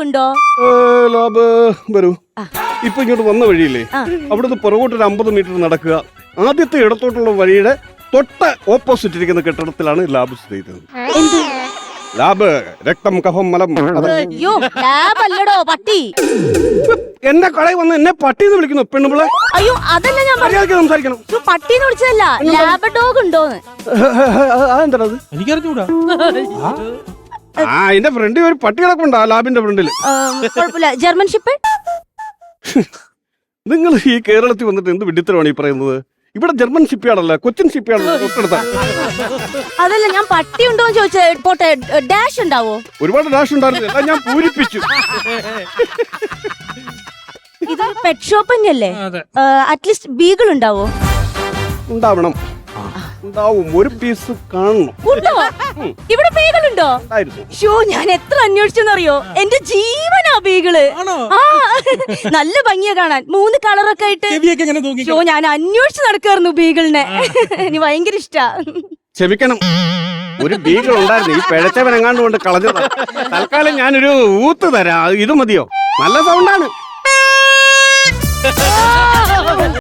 ഉണ്ടോ? ലാബ് വരൂ. ഇപ്പൊ ഇങ്ങോട്ട് വന്ന വഴിയില്ലേ, അവിടുന്ന് പുറകോട്ട് ഒരു 50 മീറ്റർ നടക്കുക. ആദ്യത്തെ ഇടത്തോട്ടുള്ള വഴിയുടെ തൊട്ട് ഓപ്പോസിറ്റ് ഇരിക്കുന്ന കെട്ടിടത്തിലാണ് ലാബ് സ്ഥിതി ചെയ്യുന്നത്. ലാബ് രക്തം കഫം മലം. അയ്യോ, ലാബ് അല്ലടോ, പട്ടി. എന്നെ കടയിൽ വന്ന് എന്നെ പട്ടി എന്ന് വിളിക്കുന്നു പെണ്ണുപിള്ള. അയ്യോ, അതല്ല ഞാൻ സംസാരിക്കണം. പട്ടിന്ന് വിളിച്ചതല്ല, ലാബ് ഡോഗ് ഉണ്ടോന്ന്. അതെന്താ എനിക്കറിഞ്ഞൂടാ. എന്റെ ഫ്രണ്ടിൽ ഒരു പട്ടി കിടക്കുന്നുണ്ട് ആ ലാബിന്റെ ഫ്രണ്ടില്. കുഴപ്പമില്ല. German ship. നിങ്ങൾ ഈ കേരളത്തിൽ വന്നിട്ട് എന്ത് വിഡിത്തരമാണ് ഈ പറയുന്നത്? ഇവിടെ ജർമ്മൻ ഷിപ്പ്യാർഡല്ല, കൊച്ചിൻ ഷിപ്പ്യാർഡ് തൊട്ടടുത്ത. അതല്ല, ഞാൻ പട്ടി ഉണ്ടോന്ന് ചോദിച്ചത്. പോട്ടെ, ഡാഷ് ഉണ്ടാവോ? ഒരുപാട് ഡാഷ് ഉണ്ടായിരുന്നു, ഞാൻ പൂരിപ്പിച്ചു. ഇത് പെറ്റ് ഷോപ്പ് തന്നെയല്ലേ? അറ്റ്ലീസ്റ്റ് ബീഗിൾ ഉണ്ടാവോ? ഉണ്ടാവണം, ഉണ്ടാവും. ഒരു പീസ് കാണണം. ഉണ്ടോ? ഇവിടെ ബീഗിൾ ഉണ്ടോ? ഷോ, ഞാൻ എത്ര അന്വേഷിച്ചെന്നറിയോ? എന്റെ ജീവനാ ബീഗിള്. നല്ല ഭംഗിയാ കാണാൻ, 3 കളറൊക്കെ ആയിട്ട്. ഷോ, ഞാൻ അന്വേഷിച്ച് നടക്കായിരുന്നു ബീഗിളിനെ. എനിക്ക് ഭയങ്കര ഇഷ്ടാ. ക്ഷമിക്കണം, ഒരു ബീഗിൾ ഉണ്ടായിരുന്നു, ഈ പിഴച്ചവൻ എങ്ങാണ്ട് കൊണ്ട് കളഞ്ഞതാ. തൽക്കാലം ഞാനൊരു ഊത്ത് തരാം, ഇത് മതിയോ? നല്ല സൗണ്ടാണ്.